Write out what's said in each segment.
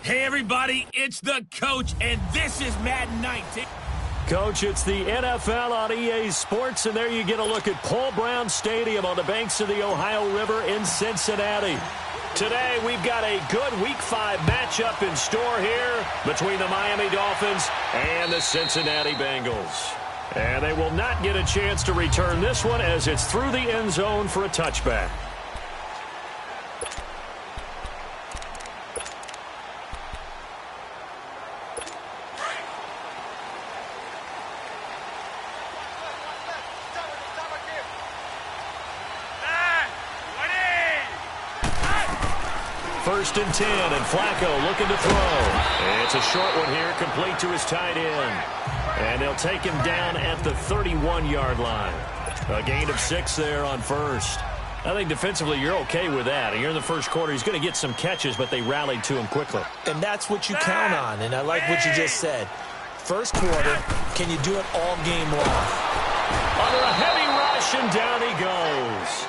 Hey, everybody, it's the coach, and this is Madden 19. Coach, it's the NFL on EA Sports, and there you get a look at Paul Brown Stadium on the banks of the Ohio River in Cincinnati. Today, we've got a good Week 5 matchup in store here between the Miami Dolphins and the Cincinnati Bengals. And they will not get a chance to return this one as it's through the end zone for a touchback. First and 10, and Flacco looking to throw. It's a short one here, complete to his tight end. And they'll take him down at the 31-yard line. A gain of 6 there on first. I think defensively you're okay with that. And you're in the first quarter. He's going to get some catches, but they rallied to him quickly. And that's what you count on, and I like what you just said. First quarter, can you do it all game long? Under a heavy rush, and down he goes.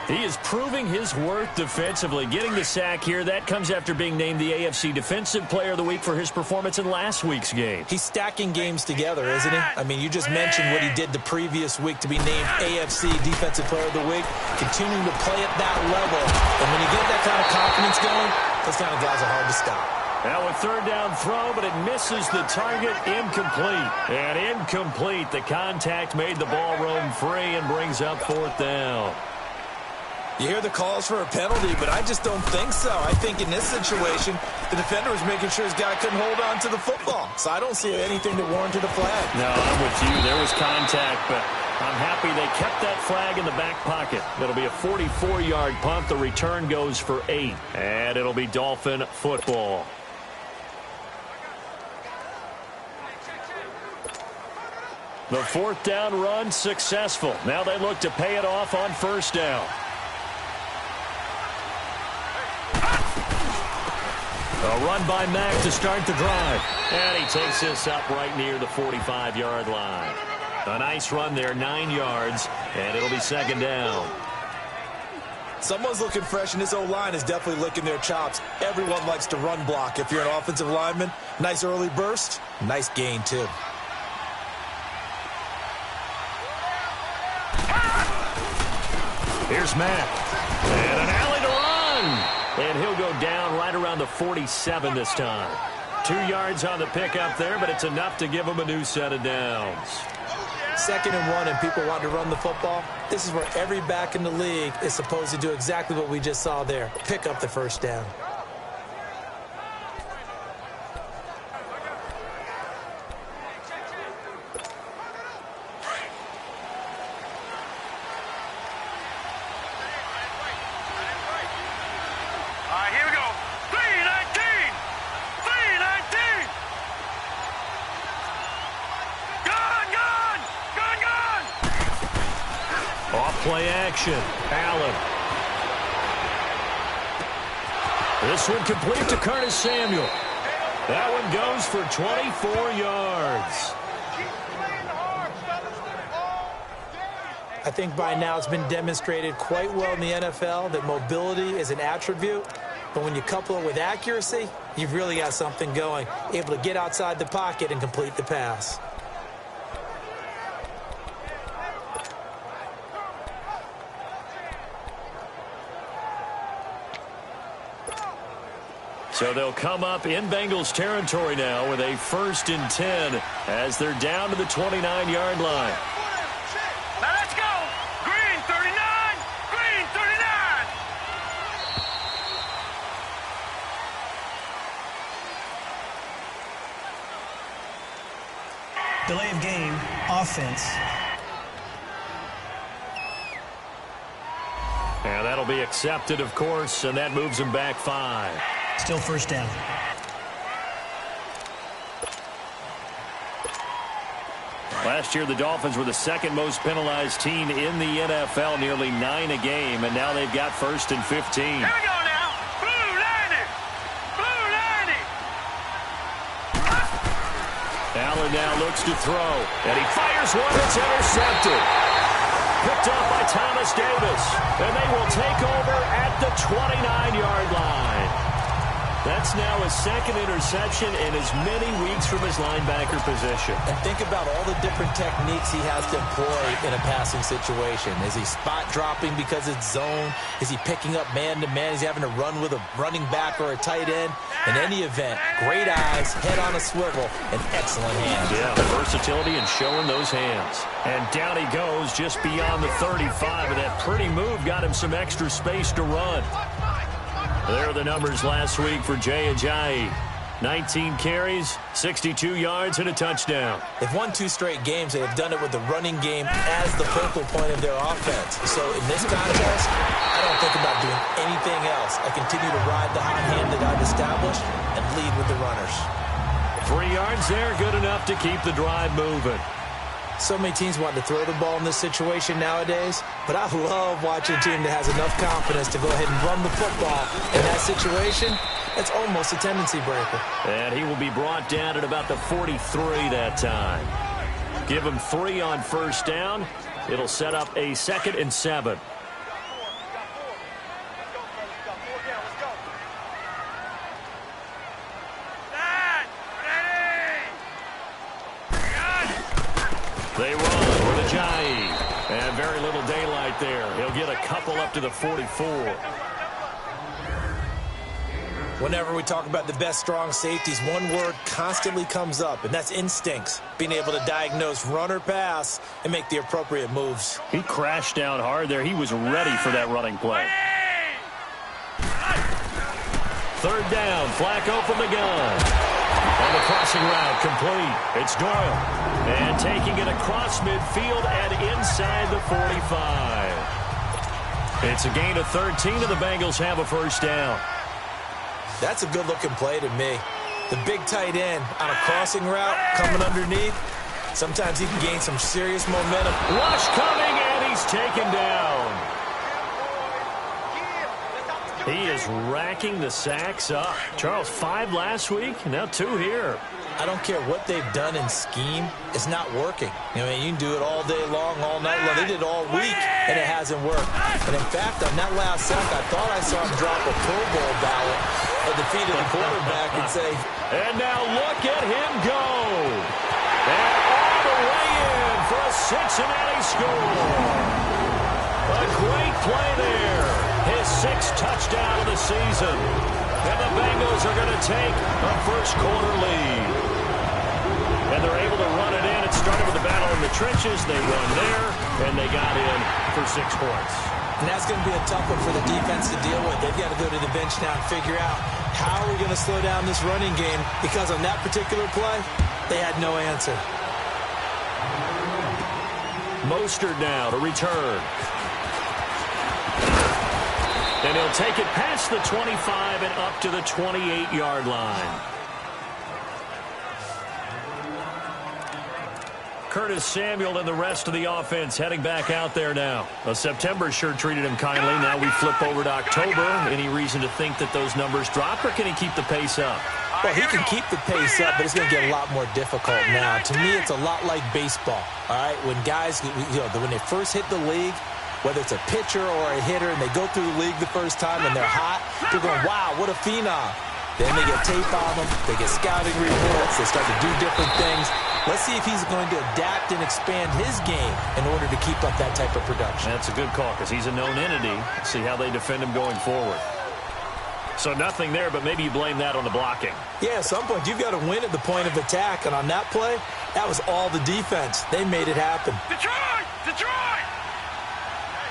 He is proving his worth defensively. Getting the sack here, that comes after being named the AFC Defensive Player of the Week for his performance in last week's game. He's stacking games together, isn't he? I mean, you just mentioned what he did the previous week to be named AFC Defensive Player of the Week, continuing to play at that level. And when you get that kind of confidence going, those kind of guys are hard to stop. Now a third down throw, but it misses the target. Incomplete. And incomplete. The contact made the ball roam free and brings up fourth down. You hear the calls for a penalty, but I just don't think so. I think in this situation, the defender was making sure his guy couldn't hold on to the football. So I don't see anything that warranted a flag. No, I'm with you. There was contact, but I'm happy they kept that flag in the back pocket. It'll be a 44-yard punt. The return goes for 8, and it'll be Dolphin football. The fourth down run successful. Now they look to pay it off on first down. A run by Mack to start the drive. And he takes this up right near the 45-yard line. A nice run there, 9 yards, and it'll be second down. Someone's looking fresh, and this O-line is definitely licking their chops. Everyone likes to run block. If you're an offensive lineman, nice early burst, nice gain, too. Here's Mack. And an alley to run. And he'll go down right around the 47 this time. 2 yards on the pickup there, but it's enough to give him a new set of downs. 2nd and 1, and people want to run the football. This is where every back in the league is supposed to do exactly what we just saw there. Pick up the first down. Play action. Allen. This one complete to Curtis Samuel. That one goes for 24 yards. I think by now it's been demonstrated quite well in the NFL that mobility is an attribute. But when you couple it with accuracy, you've really got something going. Able to get outside the pocket and complete the pass. So they'll come up in Bengals territory now with a 1st and 10 as they're down to the 29-yard line. Now let's go. Green 39. Green 39. Delay of game, offense. And that'll be accepted, of course, and that moves them back 5. Still first down. Last year, the Dolphins were the 2nd most penalized team in the NFL, nearly 9 a game, and now they've got 1st and 15. Here we go now. Blue 90. Blue 90. Allen now looks to throw, and he fires one that's intercepted. picked up by Thomas Davis. And they will take over at the 29-yard line. That's now his second interception in as many weeks from his linebacker position. And think about all the different techniques he has to employ in a passing situation. Is he spot dropping because it's zone? Is he picking up man-to-man? Is he having to run with a running back or a tight end? In any event, great eyes, head on a swivel, and excellent hands. Yeah, the versatility and showing those hands. And down he goes just beyond the 35, and that pretty move got him some extra space to run. There are the numbers last week for Jay Ajayi. 19 carries, 62 yards, and a touchdown. They've won 2 straight games. They have done it with the running game as the focal point of their offense. So in this contest, I don't think about doing anything else. I continue to ride the hot hand that I've established and lead with the runners. 3 yards there, good enough to keep the drive moving. So many teams want to throw the ball in this situation nowadays, but I love watching a team that has enough confidence to go ahead and run the football. In that situation, it's almost a tendency breaker. And he will be brought down at about the 43 that time. Give him 3 on first down. It'll set up a 2nd and 7. They run with Ajayi. And very little daylight there. He'll get a couple up to the 44. Whenever we talk about the best strong safeties, one word constantly comes up, and that's instincts. Being able to diagnose run or pass and make the appropriate moves. He crashed down hard there. He was ready for that running play. 3rd down, Flacco from the gun. And the crossing route complete. It's Doyle. And taking it across midfield and inside the 45. It's a gain of 13, and the Bengals have a first down. That's a good-looking play to me. The big tight end on a crossing route coming underneath. Sometimes he can gain some serious momentum. Rush coming, and he's taken down. He is racking the sacks up. Charles, 5 last week, now 2 here. I don't care what they've done in scheme. It's not working. I mean, you can do it all day long, all night long. They did it all week, and it hasn't worked. And in fact, on that last sack, I thought I saw him drop a Pro Bowl ballot at the feet of the quarterback and say, and now look at him go. And all the way in for a Cincinnati score. A great play there. His 6th touchdown of the season. And the Bengals are going to take a first-quarter lead. And they're able to run it in. It started with the battle in the trenches. They run there, and they got in for 6 points. And that's going to be a tough one for the defense to deal with. They've got to go to the bench now and figure out how are we going to slow down this running game, because on that particular play, they had no answer. Mostert now to return. And he'll take it past the 25 and up to the 28-yard line. Curtis Samuel and the rest of the offense heading back out there now. Well, September sure treated him kindly. Now we flip over to October. Any reason to think that those numbers drop, or can he keep the pace up? Well, he can keep the pace up, but it's going to get a lot more difficult now. To me, it's a lot like baseball, all right? When guys, when they first hit the league, whether it's a pitcher or a hitter, and they go through the league the first time and they're hot, they're going, wow, what a phenom. Then they get tape on them, they get scouting reports, they start to do different things. Let's see if he's going to adapt and expand his game in order to keep up that type of production. That's a good call, because he's a known entity. Let's see how they defend him going forward. So nothing there, but maybe you blame that on the blocking. Yeah, at some point, you've got to win at the point of attack, and on that play, that was all the defense. They made it happen. Detroit! Detroit!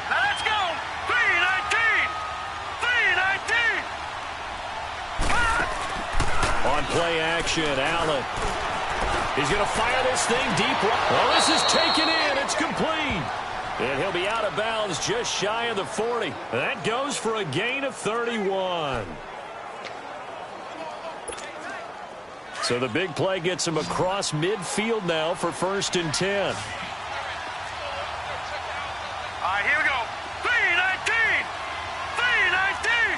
Now let's go! 3-19! 3-19! On play action, Allen. He's going to fire this thing deep right. Oh, this is taken in. It's complete. And he'll be out of bounds just shy of the 40. That goes for a gain of 31. So the big play gets him across midfield now for 1st and 10. All right, here we go. 3-19! 3-19!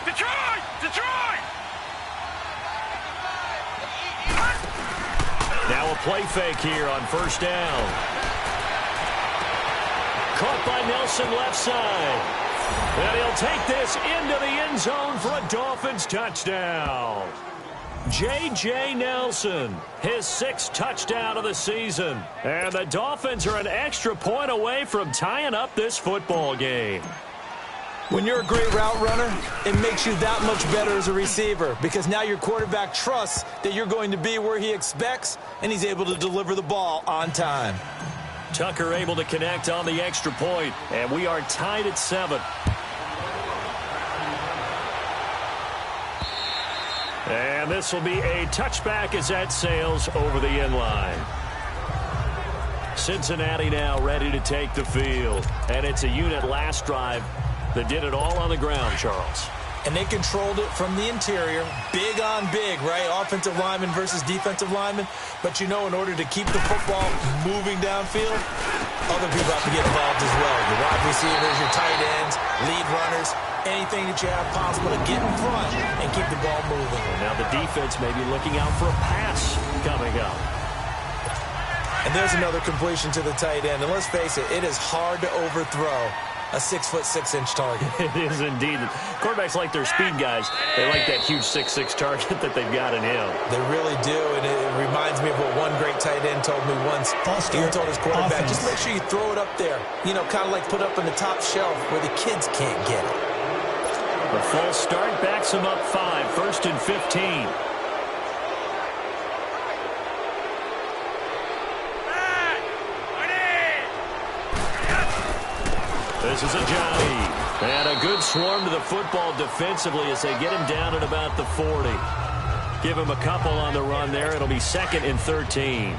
Detroit! Detroit! Now a play fake here on 1st down. caught by Nelson left side. And he'll take this into the end zone for a Dolphins touchdown. J.J. Nelson, his 6th touchdown of the season. And the Dolphins are an extra point away from tying up this football game. When you're a great route runner, it makes you that much better as a receiver because now your quarterback trusts that you're going to be where he expects, and he's able to deliver the ball on time. Tucker able to connect on the extra point, and we are tied at 7. And this will be a touchback as that sails over the end line. Cincinnati now ready to take the field, and it's a unit last drive that did it all on the ground, Charles. And they controlled it from the interior, big on big, right? Offensive lineman versus defensive lineman. But you know, in order to keep the football moving downfield, other people have to get involved as well. Your wide receivers, your tight ends, lead runners, anything that you have possible to get in front and keep the ball moving. Now the defense may be looking out for a pass coming up. And there's another completion to the tight end. And let's face it, it is hard to overthrow a 6'6" target. It is indeed. Quarterbacks like their speed guys. They like that huge 6'6" target that they've got in him. They really do, and it reminds me of what one great tight end told me once. He told his quarterback, just make sure you throw it up there. You know, kind of like put up on the top shelf where the kids can't get it. The false start backs him up 5, 1st and 15. This is a Johnny. And a good swarm to the football defensively as they get him down at about the 40. Give him a couple on the run there. It'll be 2nd and 13.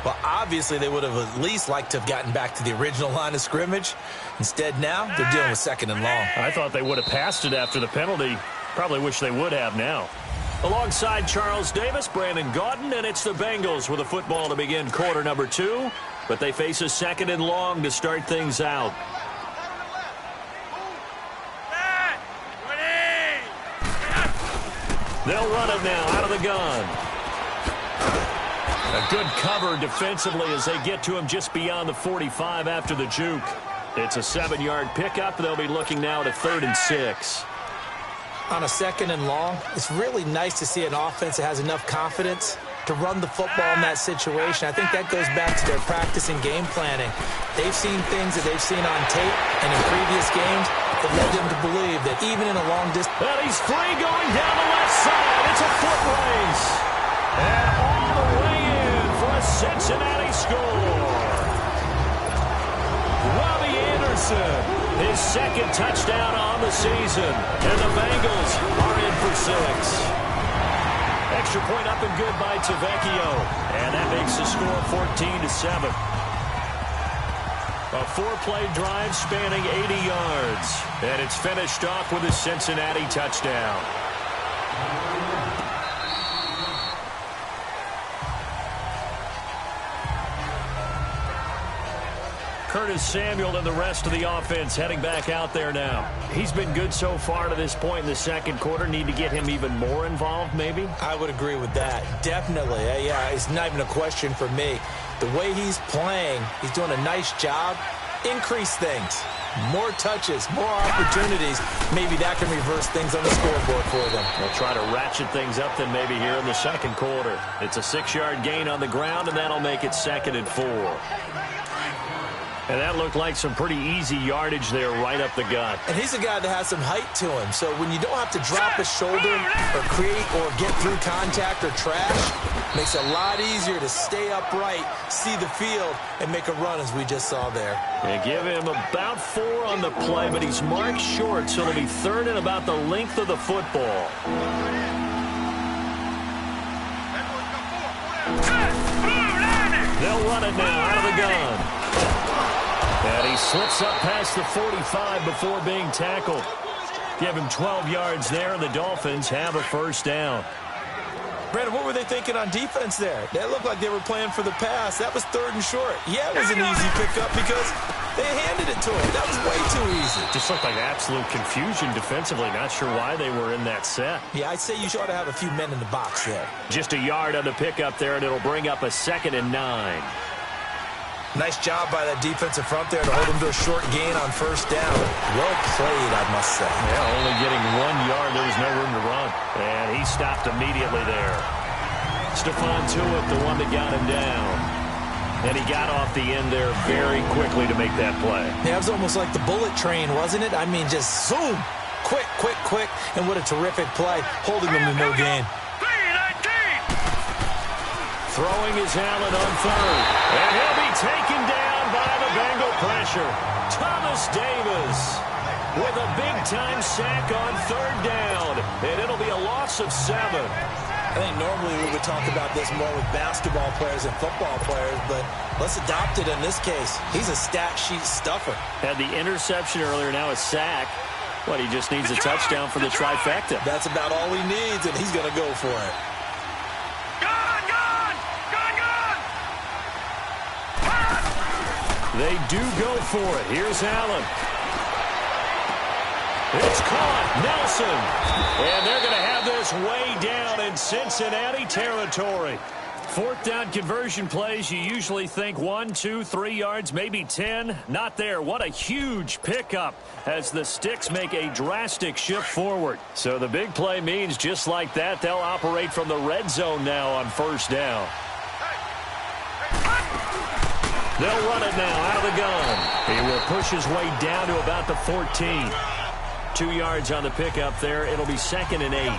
Well, obviously they would have at least liked to have gotten back to the original line of scrimmage. Instead, now they're dealing with 2nd and long. I thought they would have passed it after the penalty. Probably wish they would have now. Alongside Charles Davis, Brandon Gaudin, and it's the Bengals with a football to begin quarter number 2. But they face a 2nd and long to start things out. They'll run it now out of the gun. A good cover defensively as they get to him just beyond the 45 after the juke. It's a 7-yard pickup. They'll be looking now at a 3rd and 6. On a 2nd and long, it's really nice to see an offense that has enough confidence to run the football in that situation. I think that goes back to their practice and game planning. They've seen things that they've seen on tape and in previous games that led them to believe that even in a long distance. And he's free going down the left side. It's a foot race. And all the way in for a Cincinnati score. Robbie Anderson, his 2nd touchdown on the season. And the Bengals are in for 6. Extra point up and good by Tavecchio. And that makes the score 14-7. A 4-play drive spanning 80 yards. And it's finished off with a Cincinnati touchdown. Curtis Samuel and the rest of the offense heading back out there now. He's been good so far to this point in the 2nd quarter. Need to get him even more involved, maybe? I would agree with that. Definitely. Yeah, it's not even a question for me. The way he's playing, he's doing a nice job. Increase things. More touches, more opportunities. Maybe that can reverse things on the scoreboard for them. They'll try to ratchet things up then maybe here in the 2nd quarter. It's a 6-yard gain on the ground, and that'll make it 2nd and 4. And that looked like some pretty easy yardage there right up the gut. And he's a guy that has some height to him. So when you don't have to drop a shoulder or create or get through contact or trash, makes it a lot easier to stay upright, see the field, and make a run as we just saw there. They give him about 4 on the play, but he's marked short, so it'll be 3rd and about the length of the football. They'll run it now out of the gun. And he slips up past the 45 before being tackled. Give him 12 yards there, and the Dolphins have a 1st down. Brandon, what were they thinking on defense there? That looked like they were playing for the pass. That was 3rd and short. Yeah, it was an easy pickup because they handed it to him. That was way too easy. Just looked like absolute confusion defensively. Not sure why they were in that set. Yeah, I'd say you ought to have a few men in the box there. Just a yard on the pickup there, and it'll bring up a 2nd and 9. Nice job by that defensive front there to hold him to a short gain on first down. Well played, I must say. Yeah, only getting 1 yard. There was no room to run. And he stopped immediately there. Stephon Tuitt, the one that got him down. And he got off the end there very quickly to make that play. Yeah, it was almost like the bullet train, wasn't it? I mean, just zoom. Quick, quick, quick. And what a terrific play, holding him to no gain. Throwing is Allen on third. And he'll be taken down by the Bengal pressure. Thomas Davis with a big-time sack on third down. And it'll be a loss of 7. I think normally we would talk about this more with basketball players and football players, but let's adopt it in this case. He's a stat sheet stuffer. Had the interception earlier, now a sack. What, he just needs a touchdown for the trifecta. That's about all he needs, and he's going to go for it. They do go for it. Here's Allen. It's caught. Nelson. And they're going to have this way down in Cincinnati territory. 4th down conversion plays, you usually think 1, 2, 3 yards, maybe 10. Not there. What a huge pickup as the Sticks make a drastic shift forward. So the big play means just like that, they'll operate from the red zone now on first down. They'll run it now out of the gun. He will push his way down to about the 14. 2 yards on the pickup there. It'll be 2nd and 8.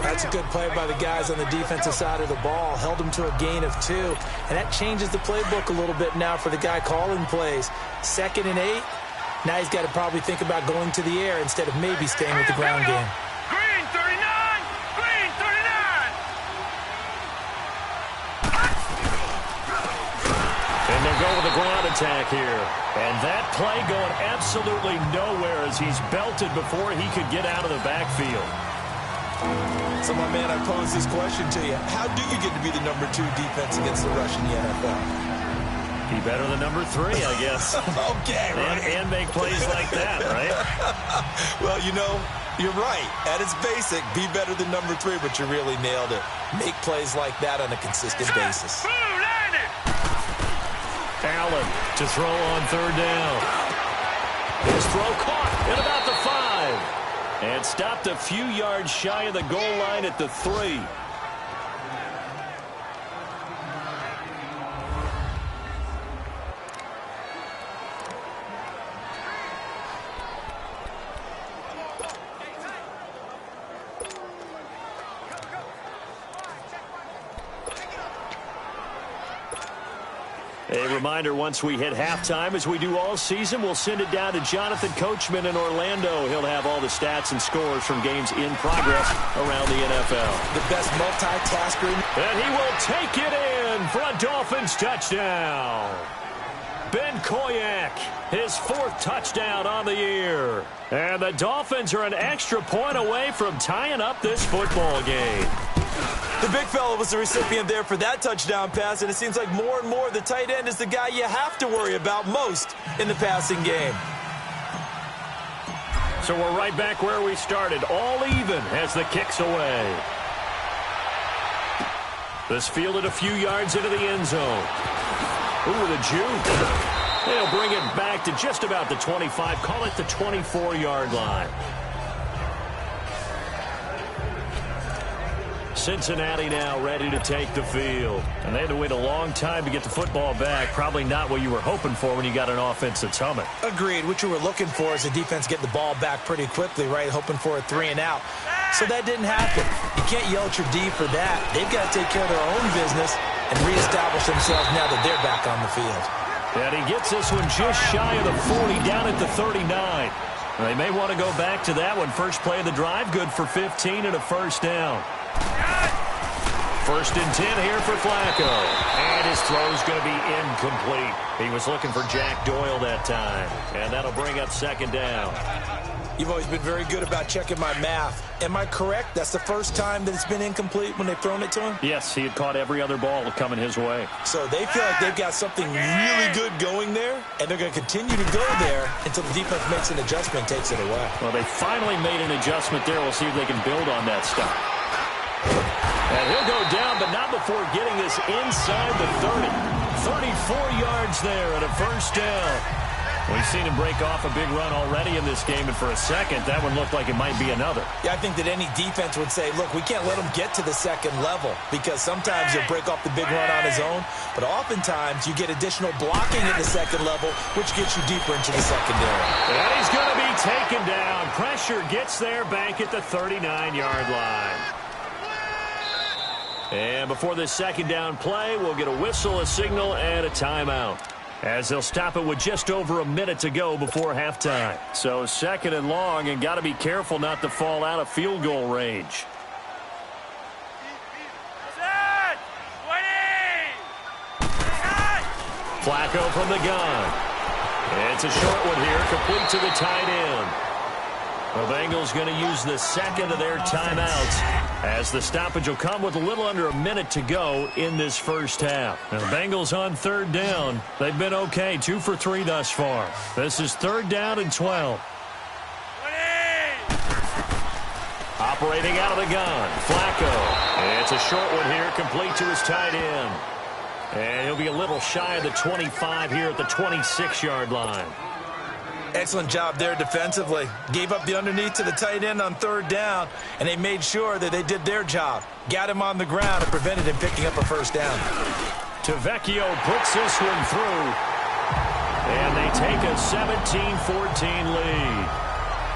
That's a good play by the guys on the defensive side of the ball. Held him to a gain of 2. And that changes the playbook a little bit now for the guy calling plays. 2nd and 8. Now he's got to probably think about going to the air instead of maybe staying with the ground game. Green 39! Green 39! And they'll go with a ground attack here. And that play going absolutely nowhere as he's belted before he could get out of the backfield. So, my man, I pose this question to you. How do you get to be the number 2 defense against the rush in the NFL? Be better than number 3, I guess. Okay, right. And make plays like that, right? Well, you know, you're right. At its basic, be better than number 3, but you really nailed it. Make plays like that on a consistent basis. Allen to throw on third down. His throw caught at about the 5. And stopped a few yards shy of the goal line at the 3. A reminder, once we hit halftime, as we do all season, we'll send it down to Jonathan Coachman in Orlando. He'll have all the stats and scores from games in progress around the NFL. The best multitasker. And he will take it in for a Dolphins touchdown. Ben Koyak, his 4th touchdown on the year. And the Dolphins are an extra point away from tying up this football game. The big fella was the recipient there for that touchdown pass, and it seems like more and more the tight end is the guy you have to worry about most in the passing game. So we're right back where we started, all even as the kick's away. This fielded a few yards into the end zone. Ooh, the juke. They'll bring it back to just about the 25, call it the 24-yard line. Cincinnati now ready to take the field. And they had to wait a long time to get the football back. Probably not what you were hoping for when you got an offense that's humming. Agreed. What you were looking for is the defense get the ball back pretty quickly, right? Hoping for a 3 and out. So that didn't happen. You can't yell at your D for that. They've got to take care of their own business and reestablish themselves now that they're back on the field. And he gets this one just shy of the 40, down at the 39. They may want to go back to that one. First play of the drive, good for 15 and a first down. 1st and 10 here for Flacco. And his throw's going to be incomplete. He was looking for Jack Doyle that time. And that'll bring up 2nd down. You've always been very good about checking my math. Am I correct? That's the first time that it's been incomplete when they've thrown it to him? Yes, he had caught every other ball coming his way. So they feel like they've got something really good going there, and they're going to continue to go there until the defense makes an adjustment and takes it away. Well, they finally made an adjustment there. We'll see if they can build on that stuff. And he'll go down, but not before getting this inside the 30. 34 yards there and a first down. We've seen him break off a big run already in this game, and for a second, that one looked like it might be another. Yeah, I think that any defense would say, look, we can't let him get to the second level, because sometimes he'll break off the big run on his own, but oftentimes you get additional blocking at the second level, which gets you deeper into the secondary. And he's going to be taken down. Pressure gets there back at the 39-yard line. And before this second down play, we'll get a whistle, a signal, and a timeout, as they'll stop it with just over a minute to go before halftime. So second and long, and got to be careful not to fall out of field goal range. Flacco from the gun. It's a short one here, complete to the tight end. The Bengals going to use the second of their timeouts, as the stoppage will come with a little under a minute to go in this first half. Now, the Bengals on third down. They've been okay, 2 for 3 thus far. This is third down and 12. Operating out of the gun, Flacco. It's a short one here, complete to his tight end. And he'll be a little shy of the 25 here at the 26-yard line. Excellent job there defensively. Gave up the underneath to the tight end on third down, and they made sure that they did their job. Got him on the ground and prevented him picking up a first down. Tavecchio puts this one through, and they take a 17-14 lead.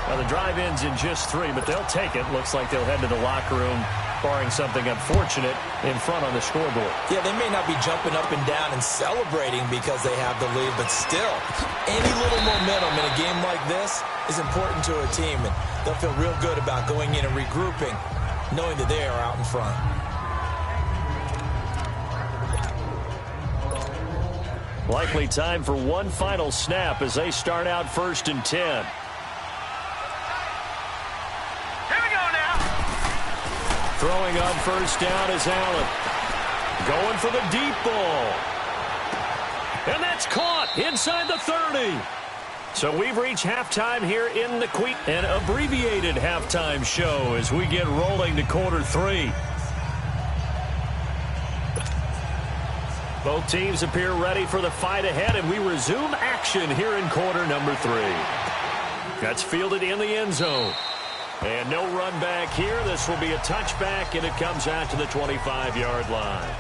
Now, the drive ends in just 3, but they'll take it. Looks like they'll head to the locker room, barring something unfortunate in front on the scoreboard. Yeah, they may not be jumping up and down and celebrating because they have the lead, but still, any little momentum in a game like this is important to a team, and they'll feel real good about going in and regrouping, knowing that they are out in front. Likely time for one final snap as they start out 1st and 10. Throwing on first down is Allen. Going for the deep ball. And that's caught inside the 30. So we've reached halftime here in the an abbreviated halftime show as we get rolling to quarter 3. Both teams appear ready for the fight ahead, and we resume action here in quarter number 3. That's fielded in the end zone. And no run back here. This will be a touchback, and it comes out to the 25-yard line.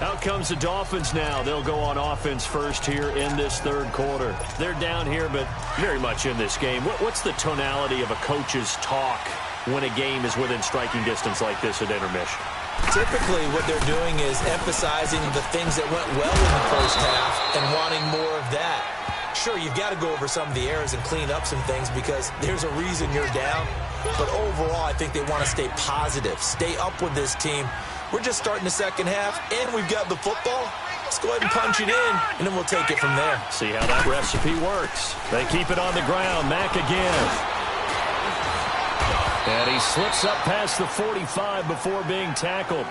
Out comes the Dolphins now. They'll go on offense first here in this third quarter. They're down here, but very much in this game. What's the tonality of a coach's talk when a game is within striking distance like this at intermission? Typically, what they're doing is emphasizing the things that went well in the first half and wanting more of that. Sure, you've got to go over some of the errors and clean up some things because there's a reason you're down. But overall, I think they want to stay positive, stay up with this team. We're just starting the second half, and we've got the football. Let's go ahead and punch it in, and then we'll take it from there. See how that recipe works. They keep it on the ground. Mack again. And he slips up past the 45 before being tackled.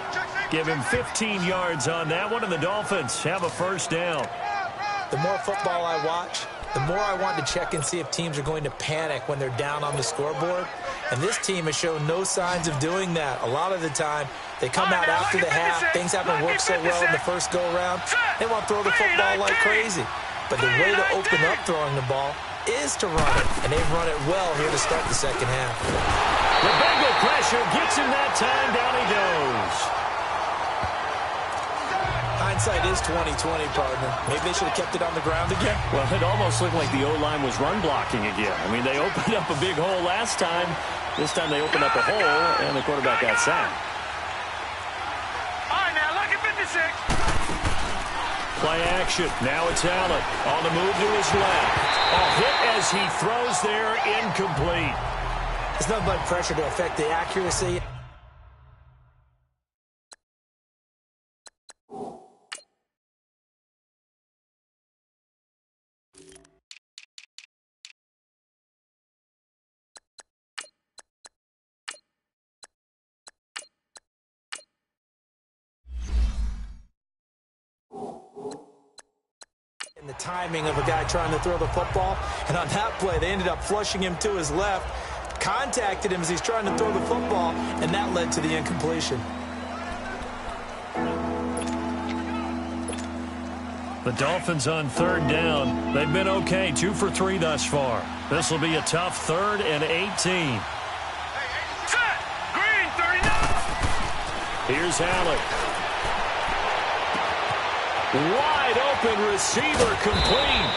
Give him 15 yards on that one, and the Dolphins have a first down. The more football I watch, the more I want to check and see if teams are going to panic when they're down on the scoreboard. And this team has shown no signs of doing that. A lot of the time, they come out after the half. Things haven't worked so well in the first go-around. They want to throw the football like crazy. But the way to open up throwing the ball is to run it. And they've run it well here to start the second half. The Bengal pressure gets him that time. Down he goes. Hindsight is 20/20, partner. Maybe they should have kept it on the ground again. Well, it almost looked like the O-line was run blocking again. I mean, they opened up a big hole last time. This time they opened up a hole, and the quarterback got sacked. All right, now look at 56. Play action. Now it's Allen on the move to his left. A hit as he throws there, incomplete. It's nothing but pressure to affect the accuracy. And the timing of a guy trying to throw the football. And on that play, they ended up flushing him to his left. Contacted him as he's trying to throw the football, and that led to the incompletion. The Dolphins on third down. They've been okay, 2 for 3 thus far. This will be a tough 3rd and 18. Set! Green, 39! Here's Allen. Wide open receiver complete.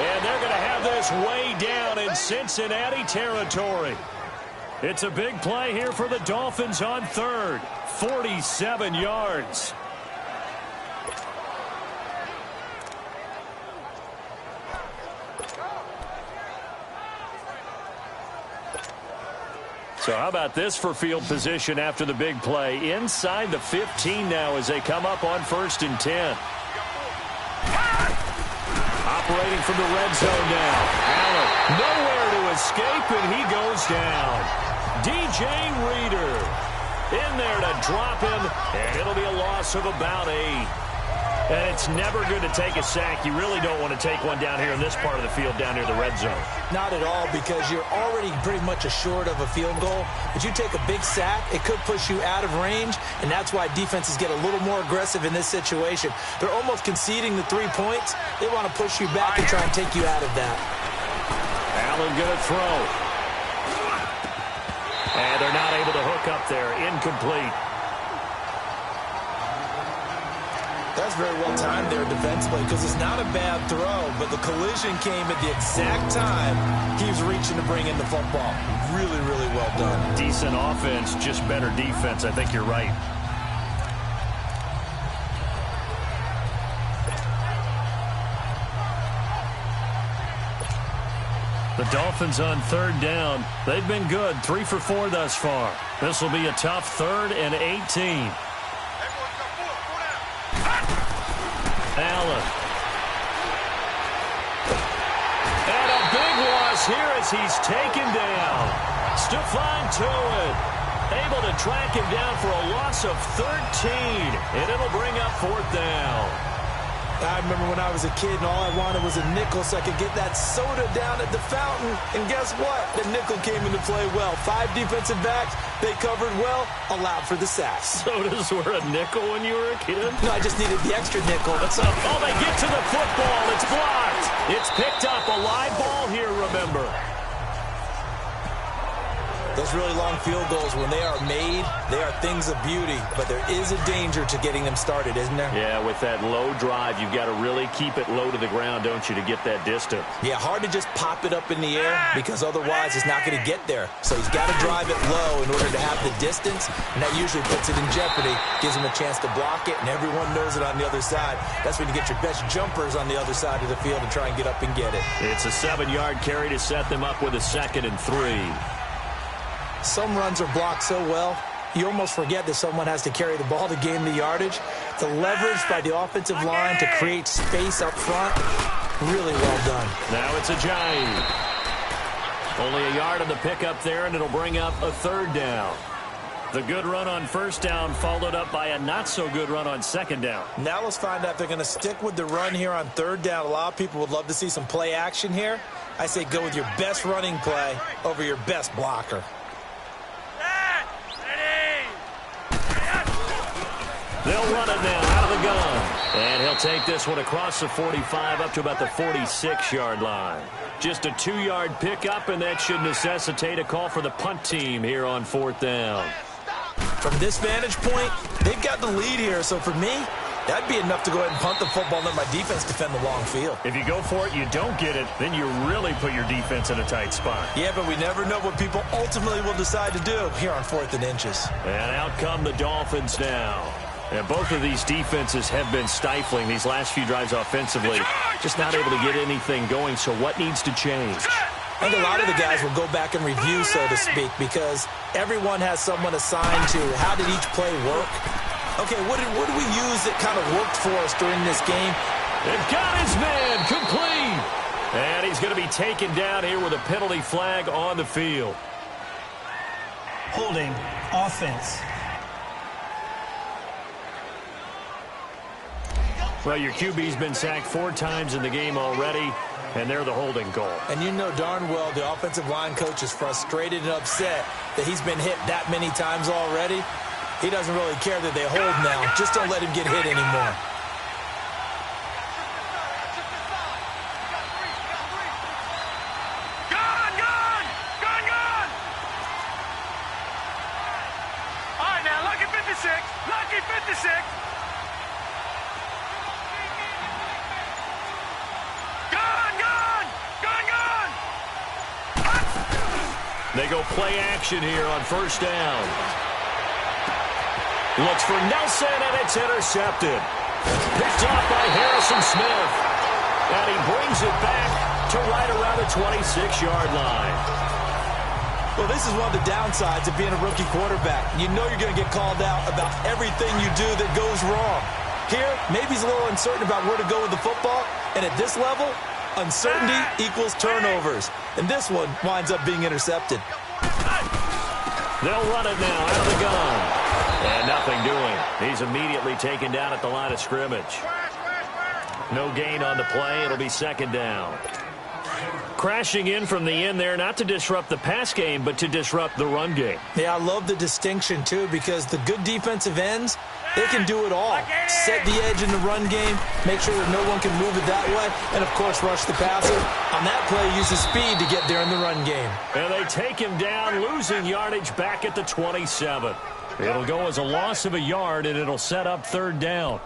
And they're going to have this way down in Cincinnati territory. It's a big play here for the Dolphins on third. 47 yards. So how about this for field position after the big play? Inside the 15 now as they come up on 1st and 10. Operating from the red zone now. Allen nowhere to escape, and he goes down. DJ Reader in there to drop him, and it'll be a loss of about 8. And it's never good to take a sack. You really don't want to take one down here in this part of the field down near the red zone. Not at all, because you're already pretty much assured of a field goal. But you take a big sack, it could push you out of range, and that's why defenses get a little more aggressive in this situation. They're almost conceding the 3 points. They want to push you back and try and take you out of that. Allen going to throw. And they're not able to hook up there. Incomplete. That's very well timed there defensively, because it's not a bad throw, but the collision came at the exact time he was reaching to bring in the football. Really, really well done. Decent offense, just better defense. I think you're right. The Dolphins on third down. They've been good, 3 for 4 thus far. This will be a tough 3rd and 18. Allen. And a big loss here as he's taken down. Stephon Tuitt able to track him down for a loss of 13. And it'll bring up 4th down. I remember when I was a kid and all I wanted was a nickel so I could get that soda down at the fountain. And guess what? The nickel came into play well. 5 defensive backs, they covered well, allowed for the sacks. Sodas were a nickel when you were a kid? No, I just needed the extra nickel. What's up? Oh, they get to the football. It's blocked. It's picked up. A live ball here, remember. Those really long field goals, when they are made, they are things of beauty. But there is a danger to getting them started, isn't there? Yeah, with that low drive, you've got to really keep it low to the ground, don't you, to get that distance. Yeah, hard to just pop it up in the air because otherwise it's not going to get there. So he's got to drive it low in order to have the distance, and that usually puts it in jeopardy, gives him a chance to block it, and everyone knows it on the other side. That's when you get your best jumpers on the other side of the field and try and get up and get it. It's a 7-yard carry to set them up with a 2nd and 3. Some runs are blocked so well, you almost forget that someone has to carry the ball to gain the yardage. The leverage by the offensive line to create space up front, really well done. Now it's a giant. Only a yard on the pickup there, and it'll bring up a 3rd down. The good run on 1st down followed up by a not-so-good run on 2nd down. Now let's find out if they're going to stick with the run here on 3rd down. A lot of people would love to see some play action here. I say go with your best running play over your best blocker. They'll run it now out of the gun. And he'll take this one across the 45 up to about the 46-yard line. Just a 2-yard pickup, and that should necessitate a call for the punt team here on 4th down. From this vantage point, they've got the lead here. So for me, that'd be enough to go ahead and punt the football and let my defense defend the long field. If you go for it, you don't get it, then you really put your defense in a tight spot. Yeah, but we never know what people ultimately will decide to do here on 4th and inches. And out come the Dolphins now. And both of these defenses have been stifling these last few drives offensively. Just not able to get anything going, so what needs to change? I think a lot of the guys will go back and review, so to speak, because everyone has someone assigned to how did each play work. Okay, what did we use that kind of worked for us during this game? They've got his man complete. And he's going to be taken down here with a penalty flag on the field. Holding offense. Well, your QB's been sacked 4 times in the game already, and they're the holding goal. And you know darn well the offensive line coach is frustrated and upset that he's been hit that many times already. He doesn't really care that they hold now. Just don't let him get hit anymore. They go play action here on first down. Looks for Nelson, and it's intercepted. Picked off by Harrison Smith. And he brings it back to right around the 26-yard line. Well, this is one of the downsides of being a rookie quarterback. You know you're going to get called out about everything you do that goes wrong. Here, maybe he's a little uncertain about where to go with the football. And at this level, uncertainty equals turnovers. And this one winds up being intercepted. They'll run it now out of the gun. And nothing doing. He's immediately taken down at the line of scrimmage. No gain on the play. It'll be second down. Crashing in from the end there, not to disrupt the pass game, but to disrupt the run game. Yeah, I love the distinction, too, because the good defensive ends, they can do it all. Set the edge in the run game, make sure that no one can move it that way, and, of course, rush the passer. On that play, use his speed to get there in the run game. And they take him down, losing yardage back at the 27. It'll go as a loss of a yard, and it'll set up third down.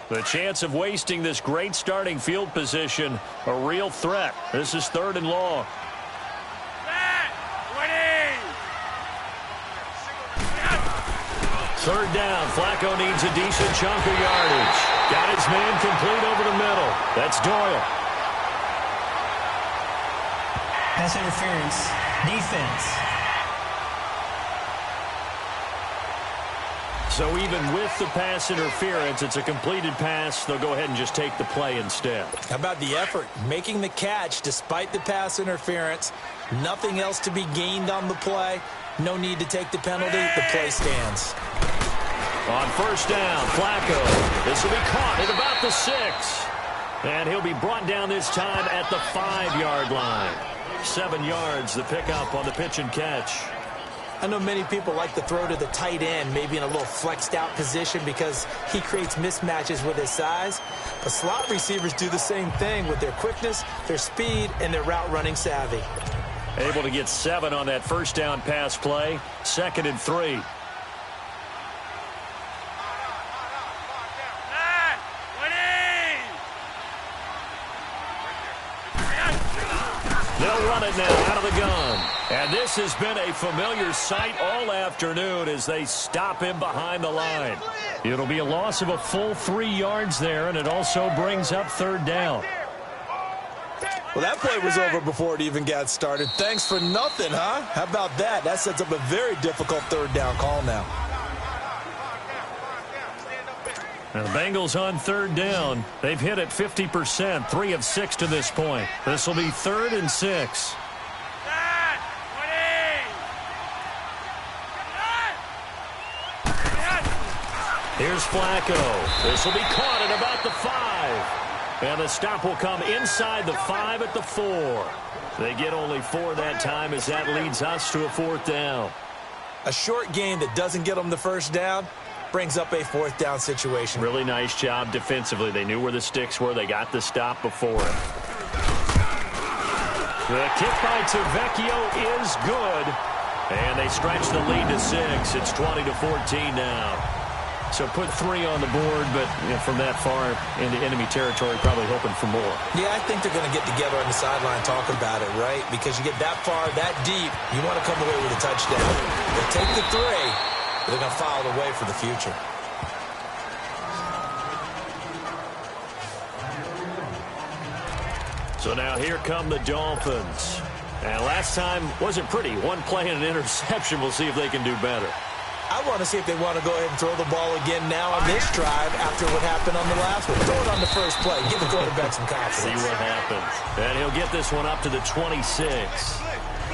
The chance of wasting this great starting field position, a real threat. This is third and long. Third down. Flacco needs a decent chunk of yardage. Got his man complete over the middle. That's Doyle. Pass interference. Defense. So even with the pass interference, it's a completed pass. They'll go ahead and just take the play instead. How about the effort? Making the catch despite the pass interference. Nothing else to be gained on the play. No need to take the penalty. The play stands. On first down, Flacco. This will be caught at about the 6. And he'll be brought down this time at the 5-yard line. 7 yards, the pickup on the pitch and catch. I know many people like to throw to the tight end, maybe in a little flexed out position because he creates mismatches with his size. But slot receivers do the same thing with their quickness, their speed, and their route running savvy. Able to get 7 on that first down pass play. 2nd and 3. They'll run it now out of the gun. And this has been a familiar sight all afternoon as they stop him behind the line. It'll be a loss of a full 3 yards there, and it also brings up third down. Well, that play was over before it even got started. Thanks for nothing, huh? How about that? That sets up a very difficult third down call now. Now the Bengals on third down. They've hit it 50%, 3 of 6 to this point. This will be 3rd and 6. Here's Flacco. This will be caught at about the 5. And the stop will come inside the 5 at the 4. They get only 4 that time as that leads us to a 4th down. A short game that doesn't get them the first down brings up a 4th down situation. Really nice job defensively. They knew where the sticks were. They got the stop before it. The kick by Tavecchio is good. And they stretch the lead to 6. It's 20-14 now. So put 3 on the board, but from that far into enemy territory, probably hoping for more. Yeah, I think they're going to get together on the sideline talking about it, right? Because you get that far, that deep, you want to come away with a touchdown. They take the 3, but they're going to file it away for the future. So now here come the Dolphins. And last time wasn't pretty. One play and an interception. We'll see if they can do better. I want to see if they want to go ahead and throw the ball again now on this drive after what happened on the last one. Throw it on the first play. Give the quarterback some confidence. See what happens. And he'll get this one up to the 26.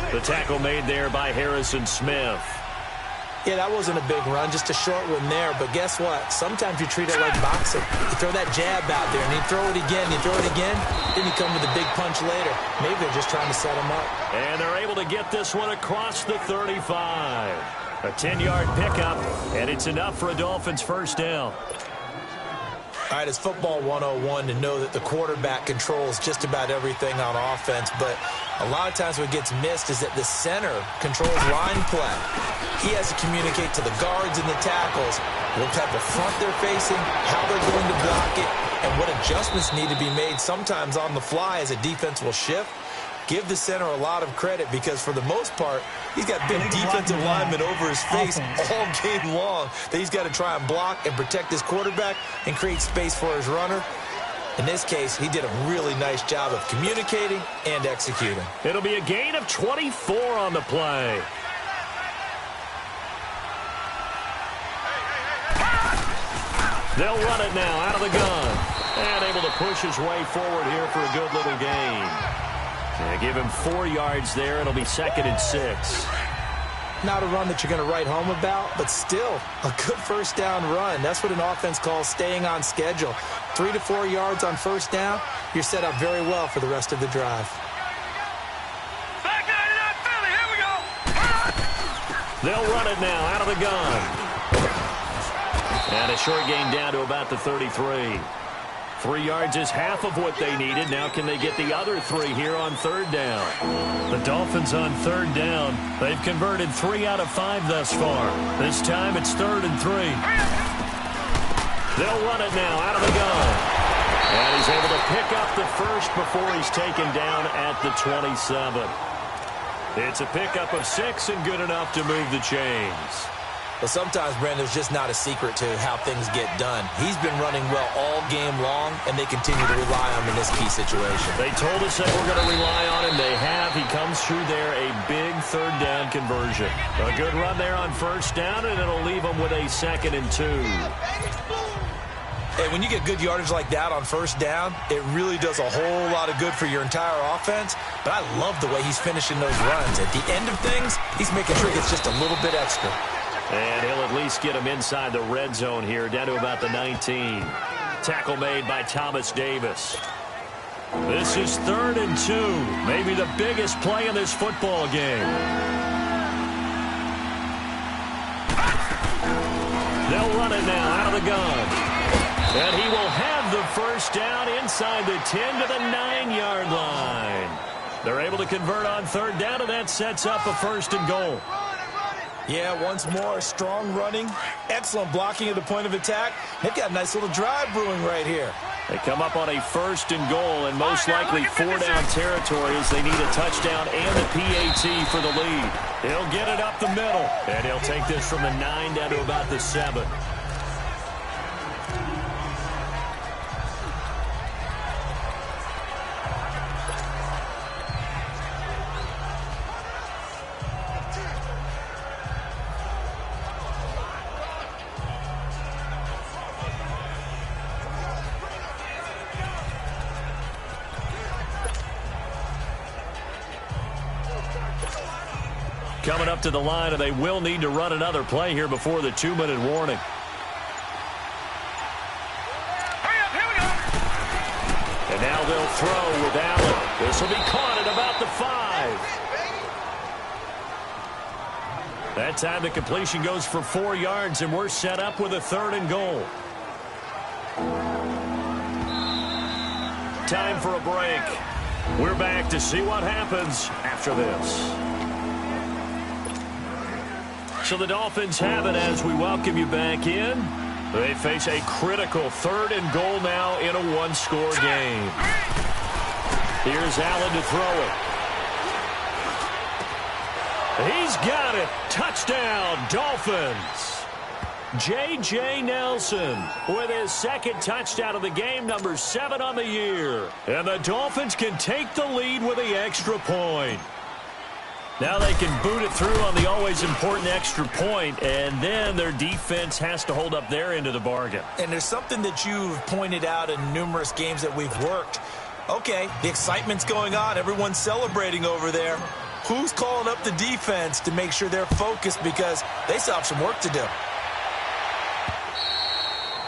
The tackle made there by Harrison Smith. Yeah, that wasn't a big run, just a short one there. But guess what? Sometimes you treat it like boxing. You throw that jab out there, and you throw it again, you throw it again, then you come with a big punch later. Maybe they're just trying to set him up. And they're able to get this one across the 35. A 10-yard pickup, and it's enough for a Dolphins first down. All right, it's football 101 to know that the quarterback controls just about everything on offense, but a lot of times what gets missed is that the center controls line play. He has to communicate to the guards and the tackles what type of front they're facing, how they're going to block it, and what adjustments need to be made sometimes on the fly as a defense will shift. Give the center a lot of credit because, for the most part, he's got big defensive linemen over his face all game long that he's got to try and block and protect his quarterback and create space for his runner. In this case, he did a really nice job of communicating and executing. It'll be a gain of 24 on the play. They'll run it now out of the gun. And able to push his way forward here for a good little gain. Give him 4 yards there. It'll be 2nd and 6. Not a run that you're going to write home about, but still a good first down run. That's what an offense calls staying on schedule. 3 to 4 yards on first down, you're set up very well for the rest of the drive. Here we go. They'll run it now out of the gun. And a short gain down to about the 33. 3 yards is half of what they needed. Now can they get the other 3 here on 3rd down? The Dolphins on 3rd down. They've converted 3 out of 5 thus far. This time it's 3rd and 3. They'll run it now out of the gun. And he's able to pick up the first before he's taken down at the 27. It's a pickup of 6 and good enough to move the chains. Well, sometimes, Brandon, there's just not a secret to how things get done. He's been running well all game long, and they continue to rely on him in this key situation. They told us they were going to rely on him. They have. He comes through there, a big 3rd down conversion. A good run there on 1st down, and it'll leave them with a 2nd and 2. Hey, when you get good yardage like that on 1st down, it really does a whole lot of good for your entire offense. But I love the way he's finishing those runs. At the end of things, he's making sure he gets just a little bit extra. And he'll at least get him inside the red zone here, down to about the 19. Tackle made by Thomas Davis. This is 3rd and 2. Maybe the biggest play in this football game. They'll run it now out of the gun. And he will have the first down inside the 10 to the 9-yard line. They're able to convert on 3rd down, and that sets up a 1st and goal. Yeah, once more, strong running, excellent blocking at the point of attack. They've got a nice little drive brewing right here. They come up on a 1st and goal, and most likely 4-down territory as they need a touchdown and the PAT for the lead. He'll get it up the middle, and he'll take this from the 9 down to about the 7. Coming up to the line, and they will need to run another play here before the 2-minute warning. Hurry up, here we go. And now they'll throw with Allen. This will be caught at about the 5. That time the completion goes for 4 yards, and we're set up with a 3rd and goal. Time for a break. We're back to see what happens after this. So the Dolphins have it as we welcome you back in. They face a critical 3rd and goal now in a 1-score game. Here's Allen to throw it. He's got it. Touchdown, Dolphins. J.J. Nelson with his 2nd touchdown of the game, number 7 on the year. And the Dolphins can take the lead with the extra point. Now they can boot it through on the always important extra point, and then their defense has to hold up their end of the bargain. And there's something that you've pointed out in numerous games that we've worked. Okay, the excitement's going on. Everyone's celebrating over there. Who's calling up the defense to make sure they're focused because they still have some work to do?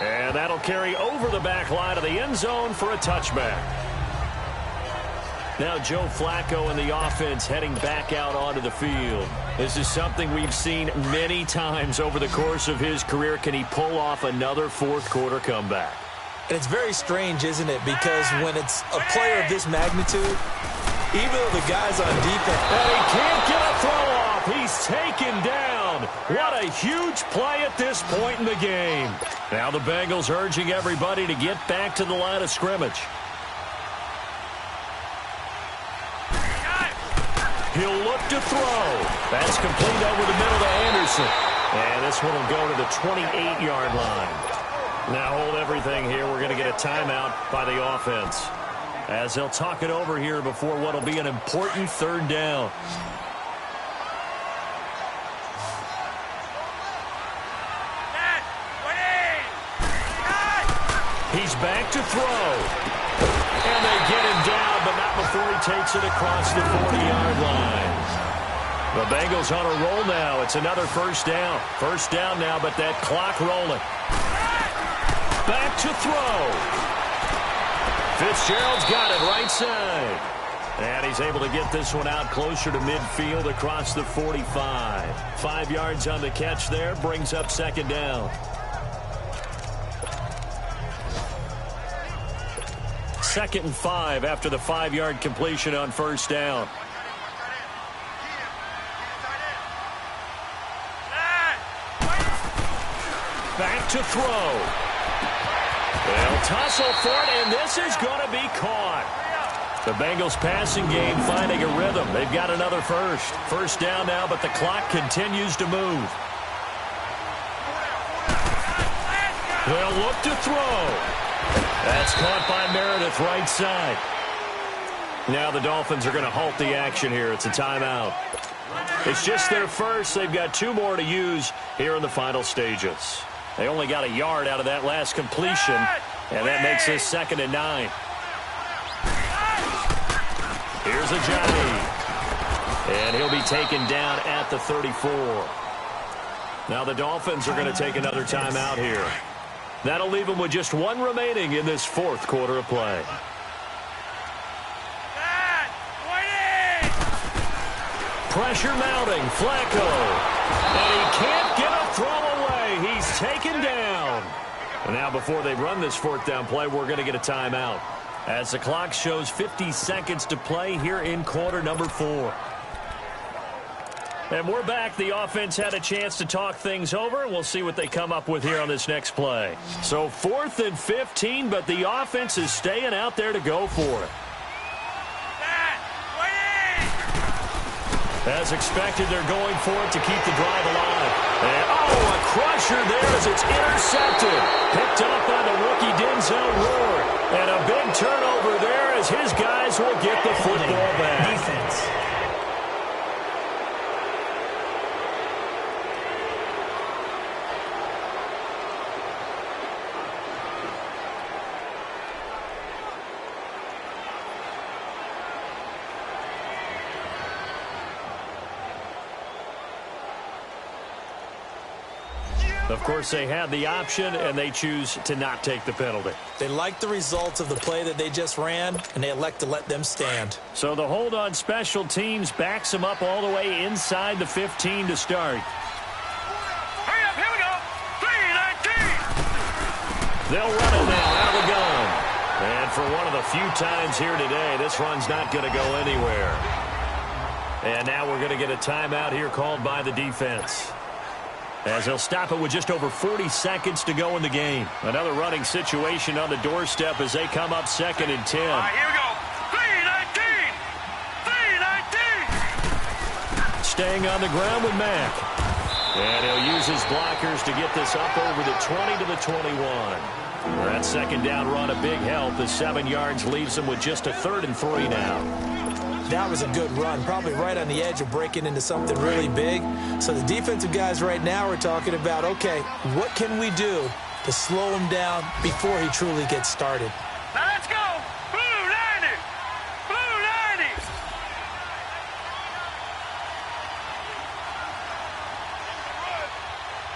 And that'll carry over the back line of the end zone for a touchback. Now Joe Flacco and the offense heading back out onto the field. This is something we've seen many times over the course of his career. Can he pull off another 4th quarter comeback? And it's very strange, isn't it? Because when it's a player of this magnitude, even though the guy's on defense, and he can't get a throw off. He's taken down. What a huge play at this point in the game. Now the Bengals urging everybody to get back to the line of scrimmage. He'll look to throw. That's complete over the middle to Anderson. And this one will go to the 28-yard line. Now hold everything here. We're going to get a timeout by the offense, as they'll talk it over here before what will be an important third down. He's back to throw. And they get him down, but not before he takes it across the 40-yard line. The Bengals on a roll now. It's another first down. First down now, but that clock rolling. Back to throw. Fitzgerald's got it right side. And he's able to get this one out closer to midfield across the 45. 5 yards on the catch there, brings up second down. Second and 5 after the 5-yard completion on first down. Back to throw. They'll tussle for it, and this is going to be caught. The Bengals passing game finding a rhythm. They've got another first. First down now, but the clock continues to move. They'll look to throw. That's caught by Meredith right side. Now the Dolphins are going to halt the action here. It's a timeout. It's just their first. They've got 2 more to use here in the final stages. They only got a yard out of that last completion, and that makes this 2nd and 9. Here's a Johnny. And he'll be taken down at the 34. Now the Dolphins are going to take another timeout here. That'll leave them with just 1 remaining in this 4th quarter of play. Pressure mounting. Flacco. And he can't get a throw away. He's taken down. And now before they run this 4th down play, we're going to get a timeout, as the clock shows 50 seconds to play here in quarter number 4. And we're back. The offense had a chance to talk things over, and we'll see what they come up with here on this next play. So 4th and 15, but the offense is staying out there to go for it. As expected, they're going for it to keep the drive alive. And, a crusher there as it's intercepted. Picked up by the rookie Denzel Ward. And a big turnover there as his guys will get the football back. Defense. Of course, they had the option, and they choose to not take the penalty. They like the results of the play that they just ran, and they elect to let them stand. So the hold on special teams backs them up all the way inside the 15 to start. Hurry up, here we go. 3-19. They'll run it now out of the gun. And for one of the few times here today, this run's not going to go anywhere. And now we're going to get a timeout here called by the defense, as they'll stop it with just over 40 seconds to go in the game. Another running situation on the doorstep as they come up 2nd and 10. All right, here we go. 3-19. 3-19. Staying on the ground with Mack. And he'll use his blockers to get this up over the 20 to the 21. That 2nd down run a big help as 7 yards leaves them with just a 3rd and 3 now. That was a good run, probably right on the edge of breaking into something really big. So the defensive guys right now are talking about, okay, what can we do to slow him down before he truly gets started? Now let's go. Blue 90. Blue 90.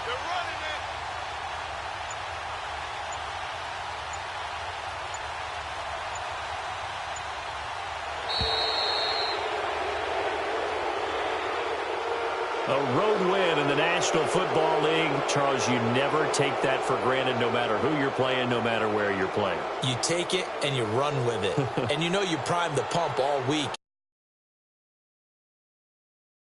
They're running it. A road win in the National Football League. Charles, you never take that for granted no matter who you're playing, no matter where you're playing. You take it and you run with it. And you know you primed the pump all week.